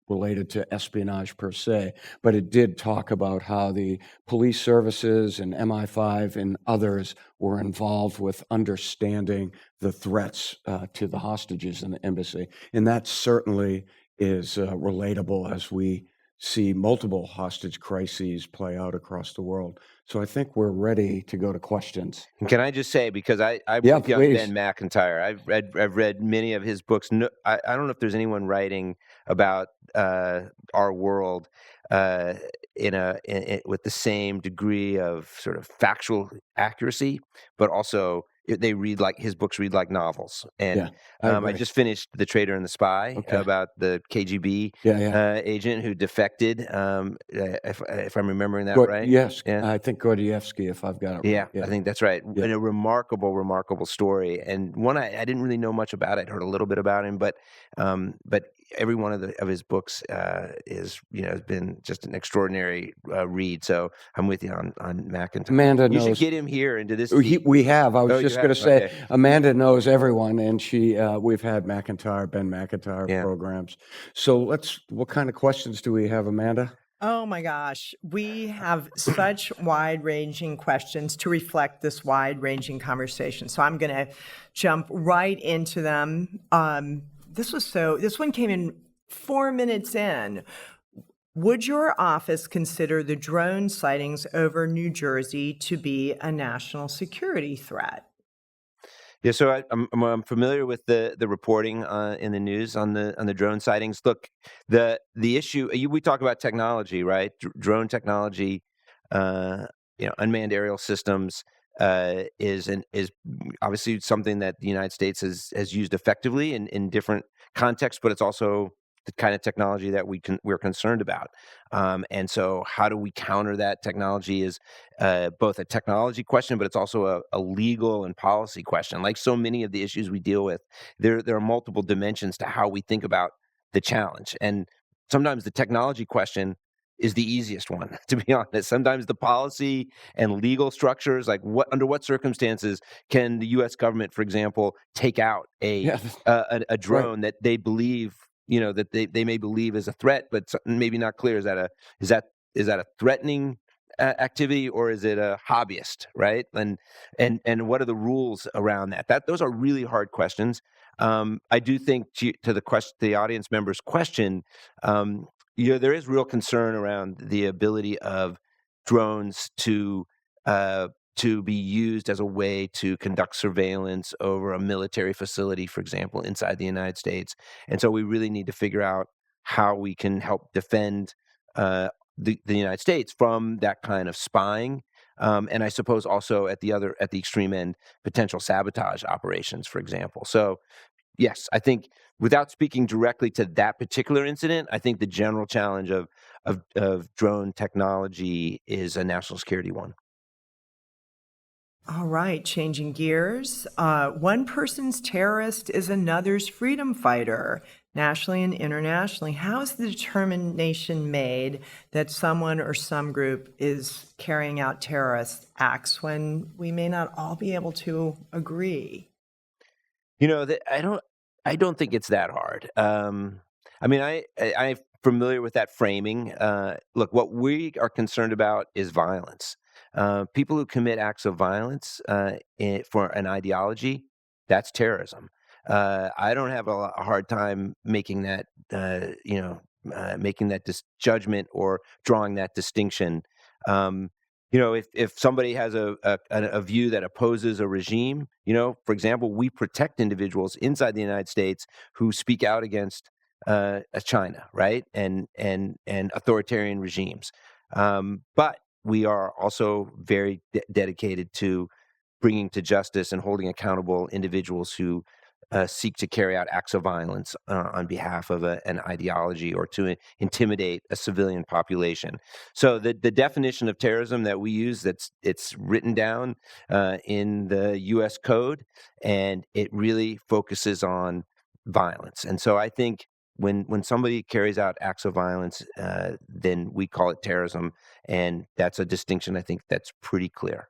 related to espionage per se, but it did talk about how the police services and MI5 and others were involved with understanding the threats to the hostages in the embassy. And that certainly is relatable as we see multiple hostage crises play out across the world. So I think we're ready to go to questions. Can I just say, because I'm Yeah, with you on please. Ben McIntyre. I've read many of his books. No, I don't know if there's anyone writing about our world with the same degree of sort of factual accuracy, but also his books read like novels. And Yeah, I I agree. just finished The Traitor and the Spy Okay. about the KGB Yeah. agent who defected. If I'm remembering that right. Yes, Yeah. I think Gordievsky, if I've got it Yeah, right. I think that's right. Yeah. And a remarkable story, and one I didn't really know much about. I'd heard a little bit about him, but every one of his books is has been just an extraordinary read. So I'm with you on McIntyre. Amanda You should knows. get him here into this. We have. I was Oh, you just have? going to say, Okay. Amanda knows everyone, and we've had Ben McIntyre Yeah. programs. So what kind of questions do we have, Amanda? Oh my gosh, we have such wide-ranging questions to reflect this wide-ranging conversation. So I'm going to jump right into them. This one came in 4 minutes in. Would your office consider the drone sightings over New Jersey to be a national security threat? Yeah, so I'm familiar with the reporting in the news on the drone sightings. Look, the issue we talk about technology, right? Drone technology, unmanned aerial systems is obviously something that the United States has used effectively in different contexts, but it's also the kind of technology that we're concerned about. And so, how do we counter that technology is both a technology question, but it's also a legal and policy question. Like so many of the issues we deal with, there are multiple dimensions to how we think about the challenge. And sometimes the technology question is the easiest one, to be honest. Sometimes the policy and legal structures, like under what circumstances can the U.S. government, for example, take out a drone that they believe, that they may believe is a threat, but maybe not clear. Is that a threatening activity, or is it a hobbyist, right? And what are the rules around that? Those are really hard questions. I do think to the audience members' question, there is real concern around the ability of drones to be used as a way to conduct surveillance over a military facility, for example, inside the United States. And so we really need to figure out how we can help defend the United States from that kind of spying. And I suppose also at the extreme end, potential sabotage operations, for example. So yes, I think without speaking directly to that particular incident, I think the general challenge of drone technology is a national security one. All right, changing gears. One person's terrorist is another's freedom fighter, nationally and internationally. How is the determination made that someone or some group is carrying out terrorist acts when we may not all be able to agree? I don't think it's that hard. I'm familiar with that framing. Look, what we are concerned about is violence. People who commit acts of violence for an ideology, that's terrorism. I don't have a hard time making that, judgment or drawing that distinction. If somebody has a view that opposes a regime, for example, we protect individuals inside the United States who speak out against China, right, and authoritarian regimes. But we are also very dedicated to bringing to justice and holding accountable individuals who seek to carry out acts of violence on behalf of an ideology or to intimidate a civilian population. So the definition of terrorism that we use, it's written down in the U.S. Code, and it really focuses on violence. And so I think when somebody carries out acts of violence, then we call it terrorism, and that's a distinction I think that's pretty clear.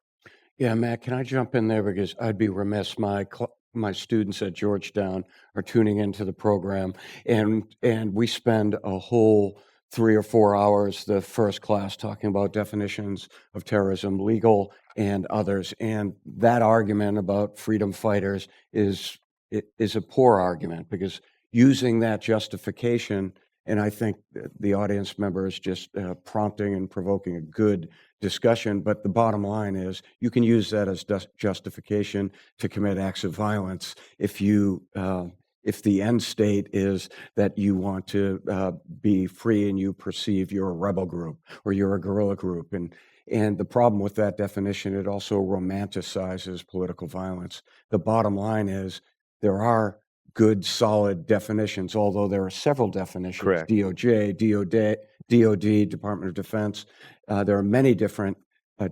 Yeah, Matt, can I jump in there because I'd be remiss. My students at Georgetown are tuning into the program, and we spend a whole 3 or 4 hours the first class talking about definitions of terrorism, legal and others. And that argument about freedom fighters is a poor argument because using that justification, and I think the audience member is just prompting and provoking a good discussion, but the bottom line is you can use that as justification to commit acts of violence if the end state is that you want to be free and you perceive you're a rebel group or you're a guerrilla group. And the problem with that definition, it also romanticizes political violence. The bottom line is there are good, solid definitions, although there are several definitions. Correct. DOJ, DOD, Department of Defense. There are many different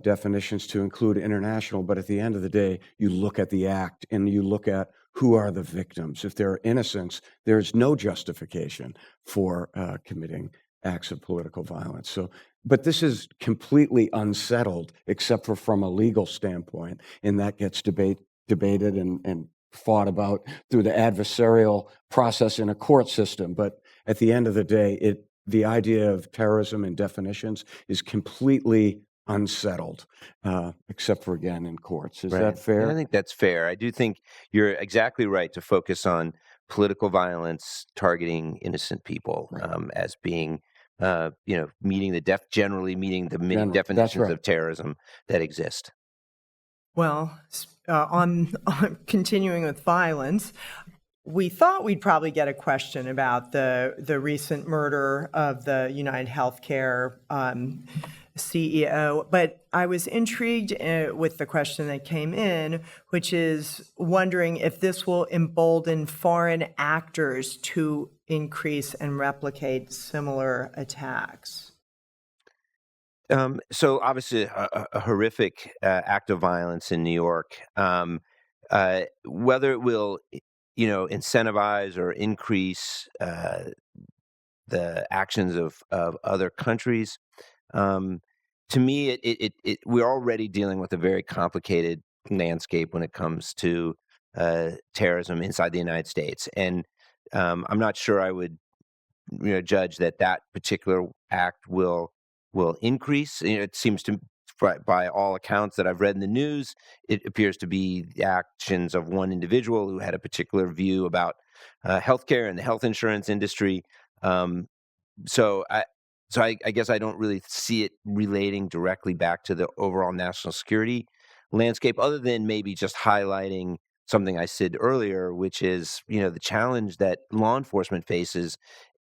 definitions to include international, but at the end of the day, you look at the act and you look at who are the victims. If they're innocents, there's no justification for committing acts of political violence. So, but this is completely unsettled, except for from a legal standpoint, and that gets debated and fought about through the adversarial process in a court system. But at the end of the day, the idea of terrorism and definitions is completely unsettled, except for, again, in courts. Is that fair? I think that's fair. I do think you're exactly right to focus on political violence targeting innocent people as being, generally meeting the many definitions of terrorism that exist. Well, on continuing with violence, we thought we'd probably get a question about the recent murder of the United Healthcare CEO, but I was intrigued with the question that came in, which is wondering if this will embolden foreign actors to increase and replicate similar attacks. So obviously a horrific act of violence in New York. Whether it will, incentivize or increase the actions of other countries, to me, we're already dealing with a very complicated landscape when it comes to terrorism inside the United States, and I'm not sure I would, judge that particular act will increase. It seems to, by all accounts that I've read in the news, it appears to be the actions of one individual who had a particular view about healthcare and the health insurance industry. So I guess I don't really see it relating directly back to the overall national security landscape, other than maybe just highlighting something I said earlier, which is, the challenge that law enforcement faces.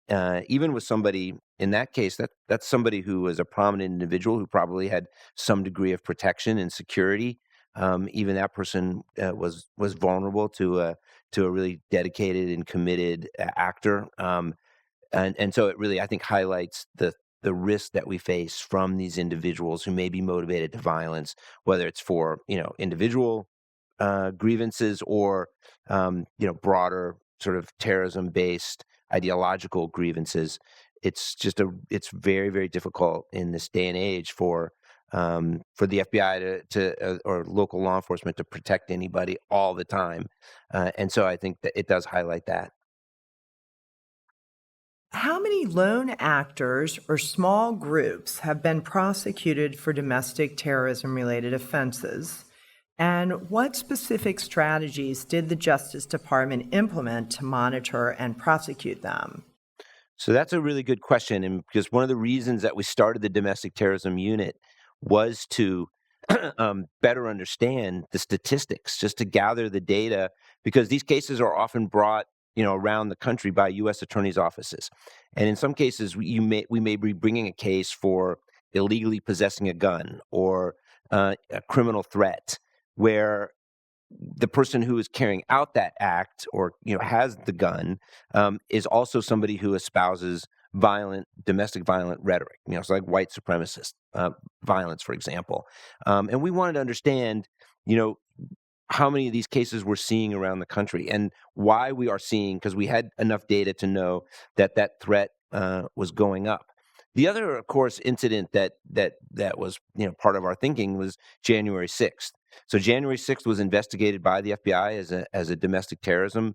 Even with somebody in that case, that's somebody who was a prominent individual who probably had some degree of protection and security. Even that person was vulnerable to a really dedicated and committed actor, and so it really, I think, highlights the risk that we face from these individuals who may be motivated to violence, whether it's for individual grievances or broader sort of terrorism-based ideological grievances. It's very, very difficult in this day and age for the FBI to or local law enforcement to protect anybody all the time, and so I think that it does highlight that. How many lone actors or small groups have been prosecuted for domestic terrorism-related offenses? And what specific strategies did the Justice Department implement to monitor and prosecute them? So that's a really good question, and because one of the reasons that we started the domestic terrorism unit was to better understand the statistics, just to gather the data, because these cases are often brought, around the country by U.S. attorneys' offices, and in some cases, we may be bringing a case for illegally possessing a gun or a criminal threat, where the person who is carrying out that act or has the gun is also somebody who espouses domestic violent rhetoric. So like white supremacist violence, for example. And we wanted to understand, how many of these cases we're seeing around the country and why we are seeing, because we had enough data to know that threat was going up. The other, of course, incident that was part of our thinking was January 6th. So January 6th was investigated by the FBI as a domestic terrorism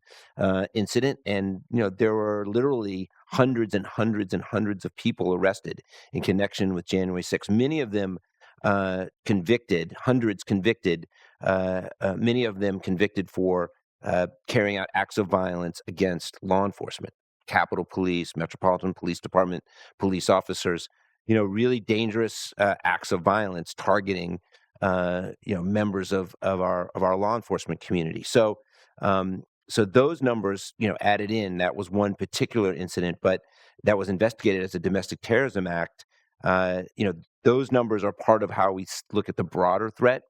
incident, and there were literally hundreds and hundreds and hundreds of people arrested in connection with January 6th. Many of them convicted, hundreds convicted, many of them convicted for carrying out acts of violence against law enforcement, Capitol Police, Metropolitan Police Department, police officers, really dangerous acts of violence targeting, members of our law enforcement community. So those numbers, added in, that was one particular incident, but that was investigated as a domestic terrorism act. Those numbers are part of how we look at the broader threat.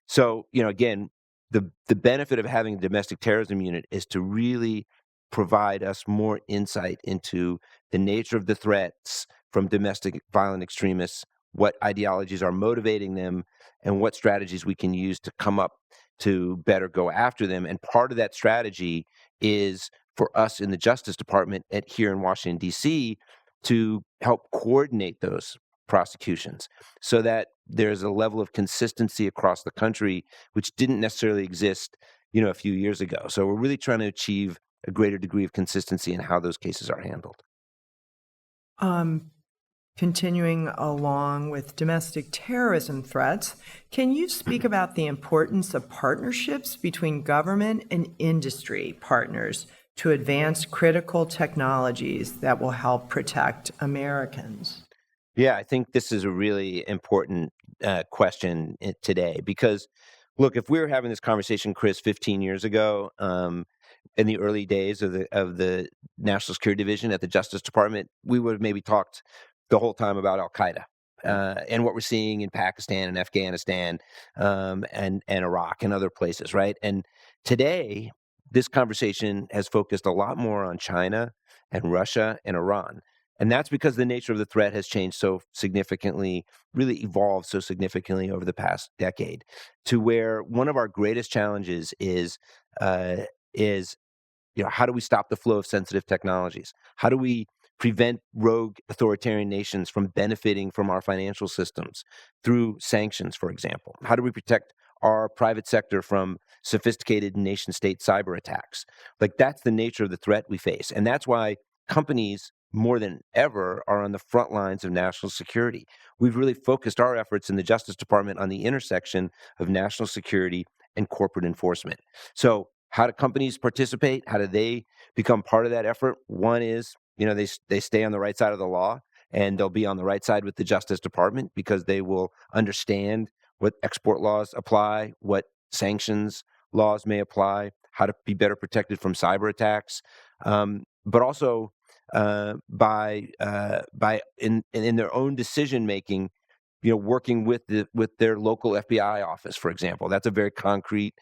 So, again, the benefit of having a domestic terrorism unit is to really provide us more insight into the nature of the threats from domestic violent extremists, what ideologies are motivating them, and what strategies we can use to come up to better go after them. And part of that strategy is for us in the Justice Department here in Washington, D.C., to help coordinate those prosecutions so that there's a level of consistency across the country, which didn't necessarily exist, a few years ago. So we're really trying to achieve a greater degree of consistency in how those cases are handled. Continuing along with domestic terrorism threats, can you speak about the importance of partnerships between government and industry partners to advance critical technologies that will help protect Americans? Yeah, I think this is a really important question today because, look, if we were having this conversation, Chris, 15 years ago, in the early days of the National Security Division at the Justice Department, we would have maybe talked the whole time about Al-Qaeda and what we're seeing in Pakistan and Afghanistan and Iraq and other places, right? And today, this conversation has focused a lot more on China and Russia and Iran. And that's because the nature of the threat has changed so significantly, really evolved so significantly over the past decade, to where one of our greatest challenges is how do we stop the flow of sensitive technologies? How do we prevent rogue authoritarian nations from benefiting from our financial systems through sanctions, for example? How do we protect our private sector from sophisticated nation-state cyber attacks? Like, that's the nature of the threat we face. And that's why companies, more than ever, are on the front lines of national security. We've really focused our efforts in the Justice Department on the intersection of national security and corporate enforcement. So how do companies participate? How do they become part of that effort? One is, they stay on the right side of the law, and they'll be on the right side with the Justice Department because they will understand what export laws apply, what sanctions laws may apply, how to be better protected from cyber attacks, but also by in their own decision making, working with their local FBI office, for example. That's a very concrete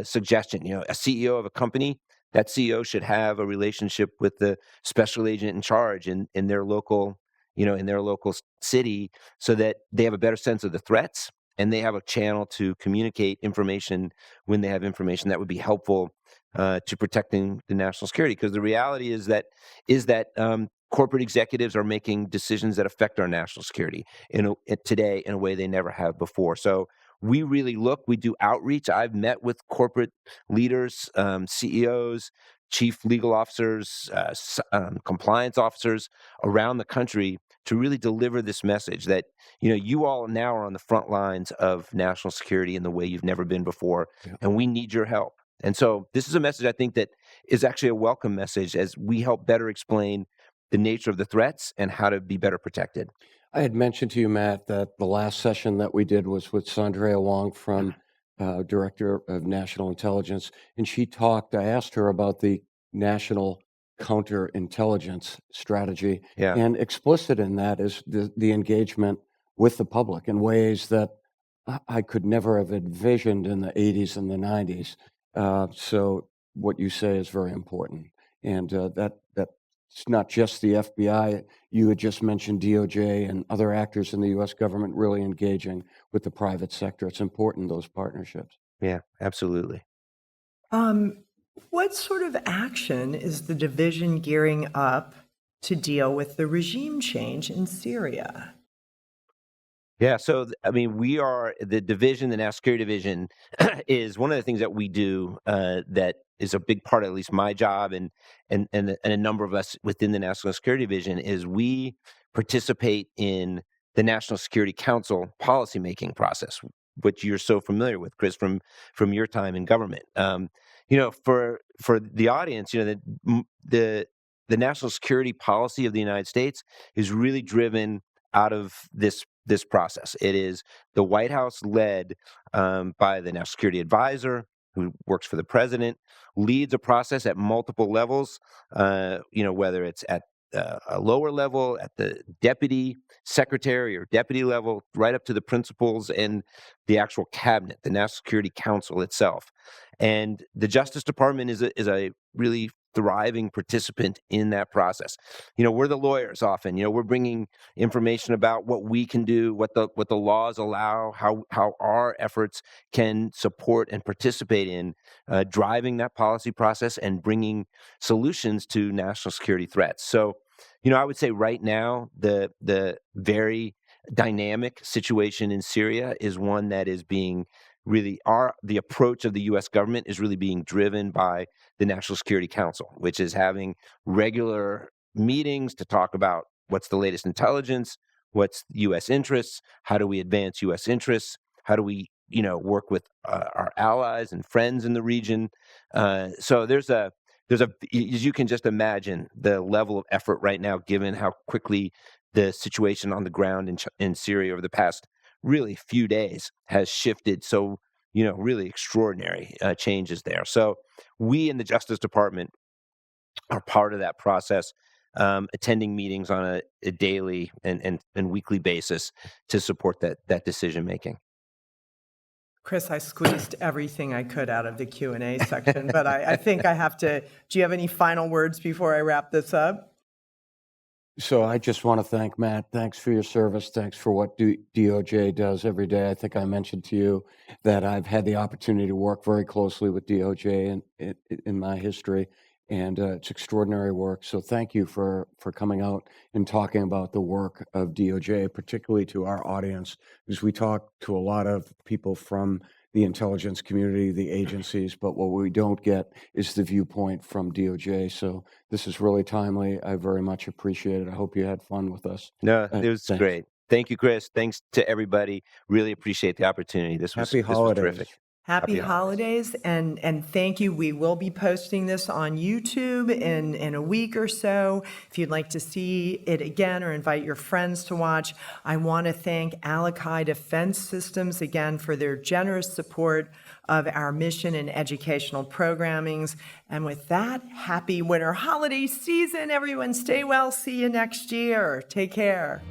suggestion. A CEO of a company, that CEO should have a relationship with the special agent in charge in their local, in their local city, so that they have a better sense of the threats and they have a channel to communicate information when they have information that would be helpful to protecting the national security. Because the reality is that corporate executives are making decisions that affect our national security today in a way they never have before. So we really we do outreach. I've met with corporate leaders, CEOs, chief legal officers, compliance officers around the country to really deliver this message that, you all now are on the front lines of national security in the way you've never been before, and we need your help. And so this is a message I think that is actually a welcome message as we help better explain the nature of the threats and how to be better protected. I had mentioned to you, Matt, that the last session that we did was with Sandrea Wong from Director of National Intelligence, and I asked her about the National Counterintelligence Strategy, Yeah. and explicit in that is the engagement with the public in ways that I could never have envisioned in the 80s and the 90s. So what you say is very important, and that's not just the FBI. You had just mentioned DOJ and other actors in the U.S. government really engaging with the private sector. It's important, those partnerships. Yeah, absolutely. What sort of action is the division gearing up to deal with the regime change in Syria? Yeah, so I mean, we are the division, the National Security Division, is one of the things that we do that is a big part of at least my job and a number of us within the National Security Division is we participate in the National Security Council policymaking process, which you're so familiar with, Chris, from your time in government. For the audience, the national security policy of the United States is really driven out of this process. It is the White House led by the National Security Advisor, who works for the president, leads a process at multiple levels, whether it's at a lower level, at the deputy secretary or deputy level, right up to the principals and the actual cabinet, the National Security Council itself. And the Justice Department is a really thriving participant in that process. We're the lawyers often. We're bringing information about what we can do, what the laws allow, how our efforts can support and participate in driving that policy process and bringing solutions to national security threats. So, I would say right now the very dynamic situation in Syria is one that is being really the approach of the U.S. government is really being driven by the National Security Council, which is having regular meetings to talk about what's the latest intelligence, what's U.S. interests, how do we advance U.S. interests, how do we work with our allies and friends in the region. So there's as you can just imagine, the level of effort right now, given how quickly the situation on the ground in Syria over the past really few days has shifted. So, really extraordinary changes there. So we in the Justice Department are part of that process, attending meetings on a daily and weekly basis to support that decision making. Chris, I squeezed everything I could out of the Q&A section, but I think I have to. Do you have any final words before I wrap this up? So I just want to thank Matt. Thanks for your service. Thanks for what DOJ does every day. I think I mentioned to you that I've had the opportunity to work very closely with DOJ in my history, and it's extraordinary work. So thank you for coming out and talking about the work of DOJ, particularly to our audience, because we talk to a lot of people from the intelligence community, the agencies, but what we don't get is the viewpoint from DOJ. So this is really timely. I very much appreciate it. I hope you had fun with us. No, it was Thanks. great. Thank you, Chris. Thanks to everybody. Really appreciate the opportunity. This was Happy holidays. terrific. Happy holidays, and thank you. We will be posting this on YouTube in a week or so. If you'd like to see it again or invite your friends to watch, I want to thank Alakai Defense Systems again for their generous support of our mission and educational programmings. And with that, happy winter holiday season, everyone. Stay well. See you next year. Take care.